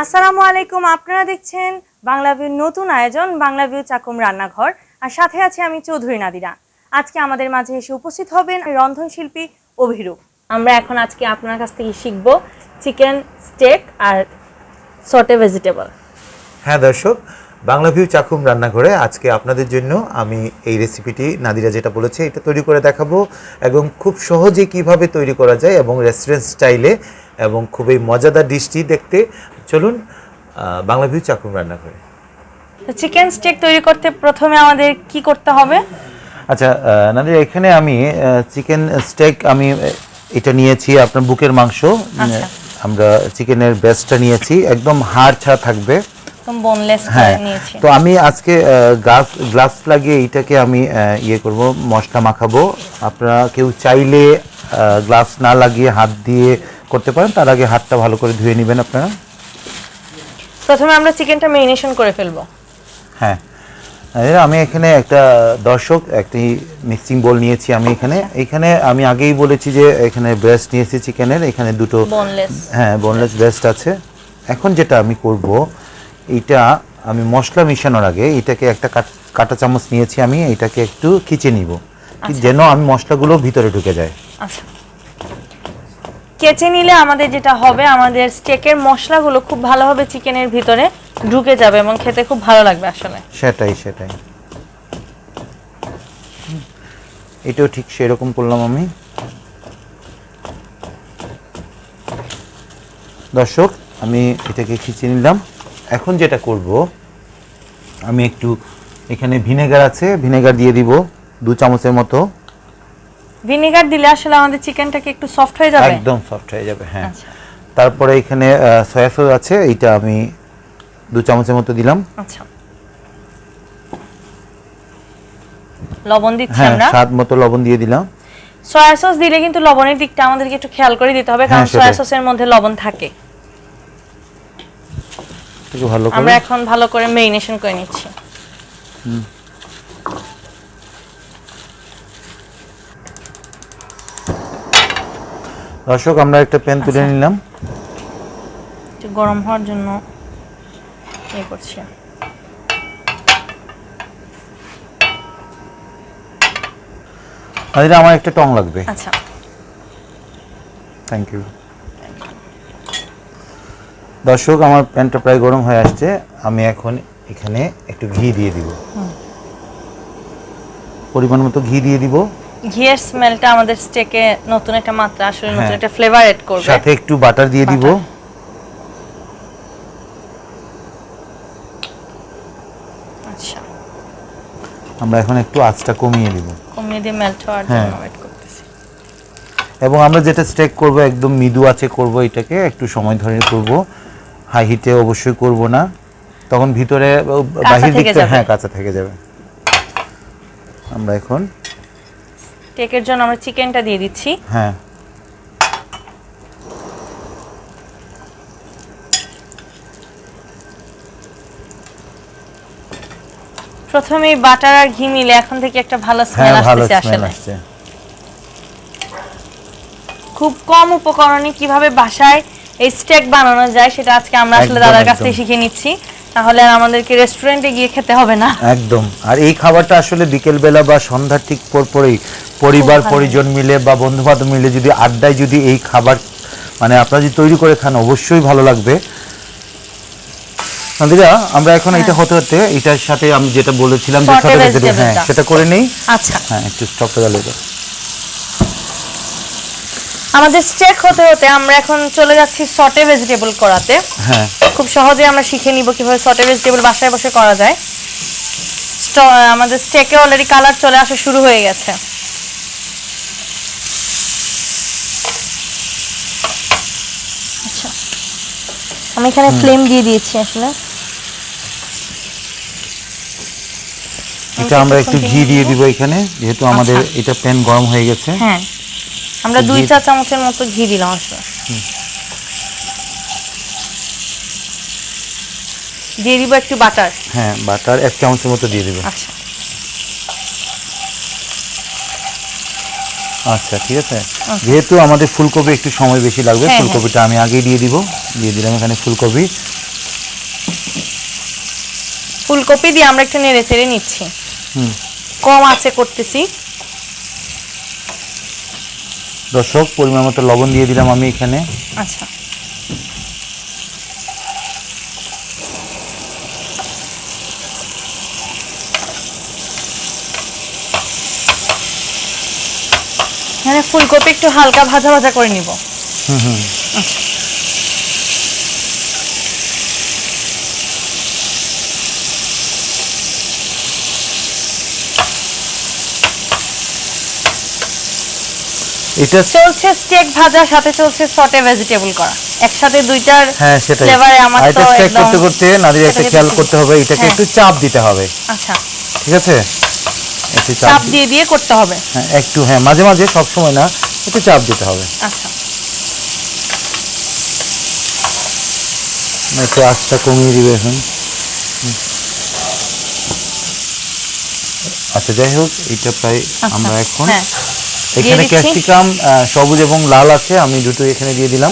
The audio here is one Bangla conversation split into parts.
আসসালামু আলাইকুম। আপনারা দেখছেন বাংলা ভিউর নতুন আয়োজন বাংলা ভিউ চাকুম রান্নাঘর, আর সাথে আছে আমি চৌধুরী নাদিরা। আজকে আমাদের মাঝে এসে উপস্থিত হবেন রন্ধনশিল্পী অভিরূপ। আমরা এখন আজকে আপনার কাছ থেকে শিখব চিকেন স্টেক আর সটে ভেজিটেবল। হ্যাঁ দর্শক, বাংলা ভিউ চাকুম রান্নাঘরে আজকে আপনাদের জন্য আমি এই রেসিপিটি নাদিরা যেটা বলেছে এটা তৈরি করে দেখাবো, এবং খুব সহজে কিভাবে তৈরি করা যায় এবং রেস্টুরেন্ট স্টাইলে, এবং খুবই মজাদার ডিশটি দেখতে। চলুন বাংলা ভিউ চাকুম রান্নাঘরে। চিকেন স্টেক তৈরি করতে প্রথমে আমাদের কি করতে হবে? আচ্ছা নাদিরা, এখানে আমি চিকেন স্টেক আমি এটা নিয়েছি আপনার বুকের মাংস। আমরা চিকেনের ব্রেস্টটা নিয়েছি, একদম হাড় ছাড়া থাকবে, বোনলেস করে নিয়েছি। তো আমি আজকে গ্লাস লাগিয়ে এইটাকে আমি করব, মশলা মাখাবো। আপনারা কেউ চাইলে গ্লাস না লাগিয়ে হাত দিয়ে করতে পারেন, তার আগে হাতটা ভালো করে ধুয়ে নেবেন আপনারা। প্রথমে আমরা চিকেনটা ম্যারিনেশন করে ফেলবো। হ্যাঁ, আমি এখানে একটা একটি মিক্সিং বোল নিয়েছি। আমি এখানে আমি আগেই বলেছি যে এখানে ব্রেস্ট নিয়েছি চিকেনের, এখানে দুটো বোনলেস ব্রেস্ট আছে। এখন যেটা আমি করব, এইটা আমি মশলা মিশানোর আগে এটাকে একটা কাঁটা চামচ নিয়েছি, আমি এটাকে একটু খিচে নিব, যেন আমি মশলাগুলো ভিতরে ঢুকে যায়। আচ্ছা, কেচে নিলে আমাদের যেটা হবে, আমাদের স্টেকের মশলাগুলো খুব ভালোভাবে চিকেনের ভিতরে ঢুকে যাবে এবং খেতে খুব ভালো লাগবে। আসলে সেটাই এটাও ঠিক সেরকম করলাম আমি। দর্শক, আমি এটাকে খিচে নিলাম। এখন যেটা করব, আমি একটু এখানে ভিনেগার আছে, ভিনেগার দিয়ে দিব 2 চামচের মতো। ভিনেগার দিলে আসলে আমাদের চিকেনটা কি একটু সফট হয়ে যাবে? একদম সফট হয়ে যাবে, হ্যাঁ। তারপরে এখানে সয়া সস আছে, এইটা আমি 2 চামচের মতো দিলাম। আচ্ছা, লবণ দিচ্ছি আমরা, স্বাদ মতো লবণ দিয়ে দিলাম। সয়া সস দিলে কিন্তু লবণের দিকটা আমাদেরকে একটু খেয়াল করে দিতে হবে, কারণ সয়া সসের মধ্যে লবণ থাকে। আমরা এখন ভালো করে ম্যারিনেশন করে নিচ্ছি। দর্শক, আমরা একটা প্যান তুলে নিলাম, একটু গরম হওয়ার জন্য করছি। আমার একটা টং লাগবে। আচ্ছা, থ্যাংক ইউ। দর্শক, আমার প্যানটা প্রায় গরম হয়ে আসছে। আমি এখন এখানে একটু ঘি দিয়ে দিব, পরিমাণ মতো ঘি দিয়ে দিব। ঘিয়ের স্মেলটা আমাদের স্টেকে নতুন একটা মাত্রা, আসলে নতুন একটা ফ্লেভার এড করবে। সাথে একটু বাটার দিয়ে দিব। আচ্ছা, আমরা এখন একটু আঁচটা কমিয়ে দিব, কমিয়ে দিয়ে মেল্ট হওয়ার জন্য ওয়েট করতেছি। এবং আমরা যেটা স্টেক করব একদম মৃদু আঁচে করব, এটাকে একটু সময় ধরে করব, হাই হিটে অবশ্যই করব না, তখন ভিতরে বাহির দিকটা কাঁচা থেকে যাবে। আমরা এখন স্টেকের জন্য আমরা চিকেনটা দিয়ে দিচ্ছি। হ্যাঁ, প্রথমে বাটার আর ঘি মিলে এখন থেকে একটা ভালো স্মেল আসছে। আসলে খুব কম উপকরণে কিভাবে বাসায় এই স্টেক বানানো যায় সেটা আজকে আমরা আসলে দাদার কাছ থেকে শিখে নিচ্ছি, তাহলে আর আমাদেরকে রেস্টুরেন্টে গিয়ে খেতে হবে না। একদম। আর এই খাবারটা আসলে বিকেল বেলা বা সন্ধ্যার ঠিক পরেই পরিবার পরিজন মিলে বা বন্ধু বান্ধব মিলে যদি আড্ডায় যদি এই খাবার মানে আপনারা যদি তৈরি করে খান, অবশ্যই ভালো লাগবে। নাদিরা, আমরা এখন এটা হতে হতে এটার সাথে আমি যেটা বলেছিলাম যে সেটা করে নেই। আচ্ছা, হ্যাঁ, একটু স্টপটা গেলে আমাদের স্টেক হতে হতে আমরা এখন চলে যাচ্ছি সটে ভেজিটেবল করাতে। হ্যাঁ, খুব সহজে আমরা শিখে নিব কিভাবে সটে ভেজিটেবল বাসায় বসে করা যায়। আমাদের স্টেকে অলরেডি কালার চলে আসা শুরু হয়ে গেছে। আচ্ছা, আমি এখানে ফ্লেম দিয়ে দিয়েছি। আসলে এটা আমরা একটু ঘি দিয়ে দিব এখানে, যেহেতু আমাদের এটা প্যান গরম হয়ে গেছে। হ্যাঁ, আমরা 2 চা চামচের মতো ঘি দিলাম। আসলে দিয়ে দিব একটু বাটার। হ্যাঁ, বাটার 1 চামচের মতো দিয়ে দিব। আচ্ছা, ঠিক আছে। যেহেতু আমাদের ফুলকপি একটু সময় বেশি লাগবে, ফুলকপিটা আমি আগেই দিয়ে দিলাম এখানে ফুলকপি। ফুলকপি দিয়ে আমরা একটু নেড়ে চেড়ে নিচ্ছি, কম আঁচে করতেছি। দর্শক, পরিমাণ মতো লবণ দিয়ে দিলাম আমি এখানে। আচ্ছা, এখানে ফুলকপি একটু হালকা ভাজা ভাজা করে নিব। আচ্ছা, এটা চলছে স্টেক ভাজা, সাথে চলছে সটে ভেজিটেবল করা, একসাথে দুইটার হ্যাঁ সেটাই। ফ্লেভারে আমার এটা তো স্টেক একদম করতে করতে নাদির একটা সেটাকে খেয়াল বেশি- করতে হবে, এটাকে হ্যাঁ। একটু চাপ দিতে হবে, আচ্ছা, ঠিক আছে? একটু চাপ দিয়ে দিয়ে করতে হবে। হ্যাঁ একটু, হ্যাঁ মাঝে মাঝে, সব সময় না, একটু চাপ দিতে হবে। আচ্ছা, একটু আঁচটা কমিয়ে দিবে এখন। আচ্ছা যাই হোক, এটা প্রায় আচ্ছা, আমরা এখন হ্যাঁ, এখানে দিচ্ছি। ক্যাপসিকাম সবুজ এবং লাল আছে, আমি দুটো এখানে দিয়ে দিলাম।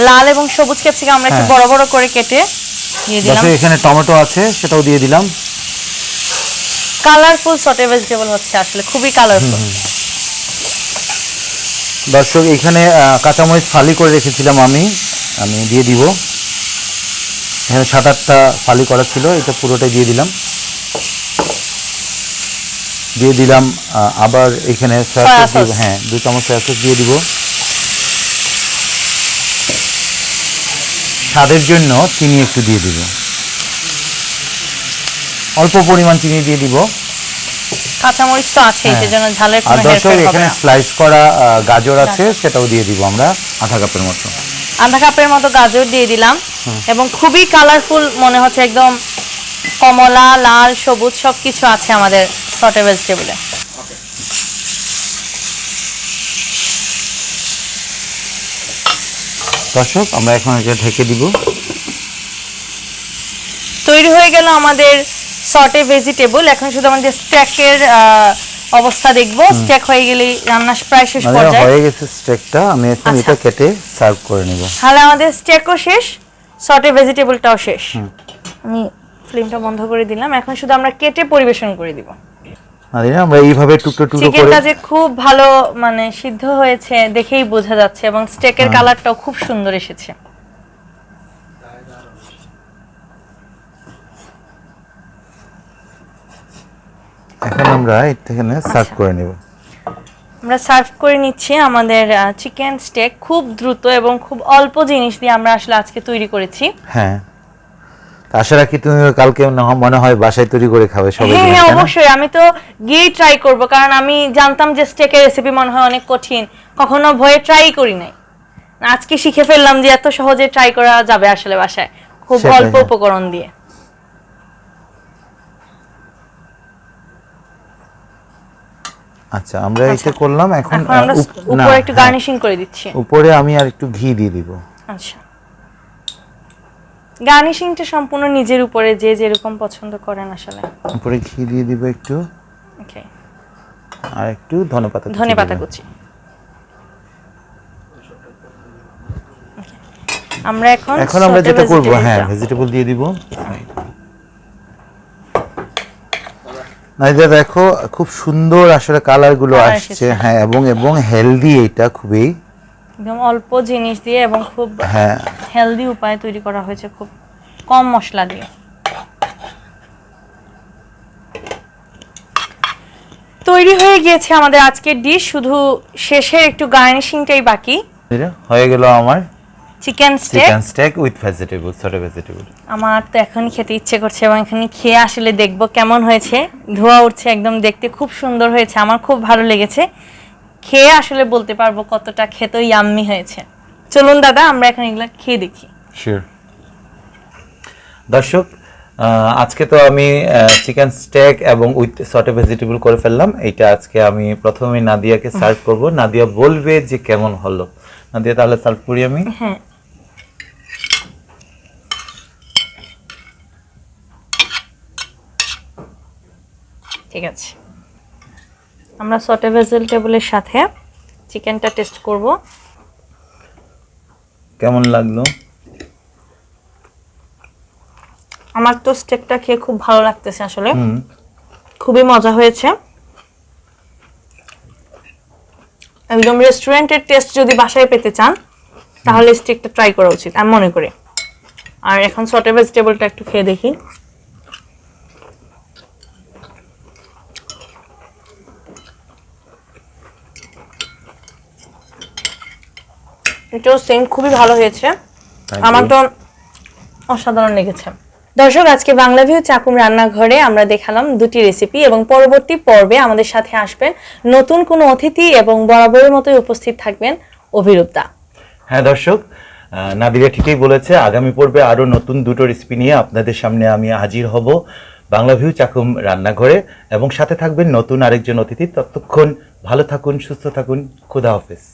লাল এবং সবুজ ক্যাপসিকাম আমরা একটু হ্যাঁ। বড় বড় করে কেটে দিয়ে দিলাম। দর্শক, এখানে টমেটো আছে, সেটাও দিয়ে দিলাম। কালারফুল সটে ভেজিটেবল হচ্ছে, আসলে খুবই কালারফুল। দর্শক, এখানে কাঁচামরিচ ফালি করে রেখেছিলাম আমি, আমি দিয়ে দিব। এখানে 7-8টা ফালি করা ছিল, এটা পুরোটাই দিয়ে দিলাম। দিয়ে দিলাম আবার এখানে সয়া সয়া সস দিব, সস। হ্যাঁ 2 চামচ সয়া সস দিয়ে দিব। স্বাদের জন্য চিনি একটু দিয়ে দিব, অল্প পরিমাণ চিনি দিয়ে দিব। কাঁচামরিচ তো আছে, হ্যাঁ। সেজন্য ঝালের আর কোনো দর্শক, হেরফের হবে এখানে না। স্লাইস করা গাজর আছে, সেটাও দিয়ে দিব আমরা আধা কাপের মতো। আধা কাপের মতো গাজর দিয়ে দিলাম, এবং খুবই কালারফুল মনে হচ্ছে, একদম কমলা, লাল, সবুজ সবকিছু আছে আমাদের সটে ভেজিটেবলে। দর্শক, আমরা এখন এটা ঢেকে দিব। তৈরি হয়ে গেল আমাদের সটে ভেজিটেবল। এখন শুধু আমাদের স্টেকের অবস্থা দেখব। স্টেক হয়ে গেলে রান্না প্রায় শেষ মানে পর্যায়ে। হয়ে গেছে স্টেকটা, আমি এখন আচ্ছা। এটা কেটে সার্ভ করে নিব। তাহলে আমাদের স্টেকও শেষ, সটে ভেজিটেবলটাও শেষ। আমি ফ্লেমটা বন্ধ করে দিলাম, এখন শুধু আমরা কেটে পরিবেশন করে দিব। আর আমরা এইভাবে টুকরো টুকরো করে, চিকেনটা যে খুব ভালো মানে সিদ্ধ হয়েছে দেখেই বোঝা যাচ্ছে, এবং স্টেকের কালারটাও খুব সুন্দর এসেছে। এখন আমরা এখানে সার্ভ করে নেব। আমরা সার্ভ করে নিচ্ছি আমাদের চিকেন স্টেক। খুব দ্রুত এবং খুব অল্প জিনিস দিয়ে আমরা আসলে আজকে তৈরি করেছি। হ্যাঁ, তা আশা রাখি তুমি কালকে মনে হয় বাসায় তৈরি করে খাবে সবাই। হ্যাঁ হ্যাঁ, অবশ্যই। আমি তো গিয়ে ট্রাই করব, কারণ আমি জানতাম যে স্টেকের রেসিপি মনে হয় অনেক কঠিন, কখনো ভয়ে ট্রাই করি নাই। আজকে শিখে ফেললাম যে এত সহজে ট্রাই করা যাবে আসলে বাসায়, খুব সেটাই, অল্প হ্যাঁ। উপকরণ দিয়ে। আচ্ছা, আমরা এটা করলাম। এখন এখন আমরা না, উপরে একটু হ্যাঁ, গার্নিশিং করে দিচ্ছি। উপরে আমি আর একটু ঘি দিয়ে দিব। আচ্ছা, গার্নিশিংটা সম্পূর্ণ নিজের উপরে, যে যেরকম পছন্দ করেন আসলে। উপরে ঘি দিয়ে দিব একটু, ওকে, আর একটু ধনেপাতা ধনেপাতা কুচি। আমরা এখন আমরা sauté যেটা করব, vegetable হ্যাঁ টা। ভেজিটেবল দিয়ে দিব। নাইজা, দেখো খুব সুন্দর আসলে কালার গুলো Colour আসছে, এসেছে। হ্যাঁ, এবং হেলদি, এটা খুবই, একদম অল্প জিনিস দিয়ে এবং খুব হ্যাঁ হেলদি উপায়ে তৈরি করা হয়েছে, খুব কম মশলা দিয়ে। তৈরি হয়ে গিয়েছে আমাদের আজকের ডিশ, শুধু শেষের একটু গার্নিশিংটাই বাকি। হয়ে গেল আমার chicken stake. Chicken stake with vegetable, sorry vegetable. আমার তো এখনই খেতে ইচ্ছে করছে, এবং এখনই খেয়ে আসলে দেখবো কেমন হয়েছে। ধোয়া উঠছে একদম, দেখতে খুব সুন্দর হয়েছে, আমার খুব ভালো লেগেছে। খেয়ে আসলে বলতে পারবো কতটা খেতে ইয়াম্মি হয়েছে। চলুন দাদা, আমরা এখন এগুলো খেয়ে দেখি। শিওর। দর্শক, আজকে তো আমি চিকেন স্টেক এবং উইথ সটে ভেজিটেবল করে ফেললাম। এটা আজকে আমি প্রথমে নাদিয়াকে সার্ভ করব, নাদিয়া বলবে যে কেমন হলো। নাদিয়া, তাহলে সার্ভ করি আমি। হ্যাঁ, ঠিক আছে। আমরা সটে ভেজিটেবলের সাথে চিকেনটা টেস্ট করব। কেমন লাগলো? আমার তো স্টেকটা খেয়ে খুব ভালো লাগতেছে আসলে, খুবই মজা হয়েছে। একদম রেস্টুরেন্টের টেস্ট যদি বাসায় পেতে চান তাহলে স্টেকটা ট্রাই করা উচিত আমি মনে করি। আর এখন সটে ভেজিটেবলটা একটু খেয়ে দেখি। এটাও সেম খুবই ভালো হয়েছে, আমার তো অসাধারণ লেগেছে। দর্শক, আজকে বাংলা ভিউ চাকুম রান্নাঘরে আমরা দেখালাম দুটি রেসিপি, এবং পরবর্তী পর্বে আমাদের সাথে আসবেন নতুন কোনো অতিথি এবং বরাবরের মতোই উপস্থিত থাকবেন অভিরূপদা। হ্যাঁ দর্শক, নাদিরা ঠিকই বলেছে, আগামী পর্বে আরো নতুন দুটো রেসিপি নিয়ে আপনাদের সামনে আমি হাজির হব বাংলা ভিউ চাকুম রান্নাঘরে, এবং সাথে থাকবেন নতুন আরেকজন অতিথি। ততক্ষণ ভালো থাকুন, সুস্থ থাকুন, খোদা হাফেজ।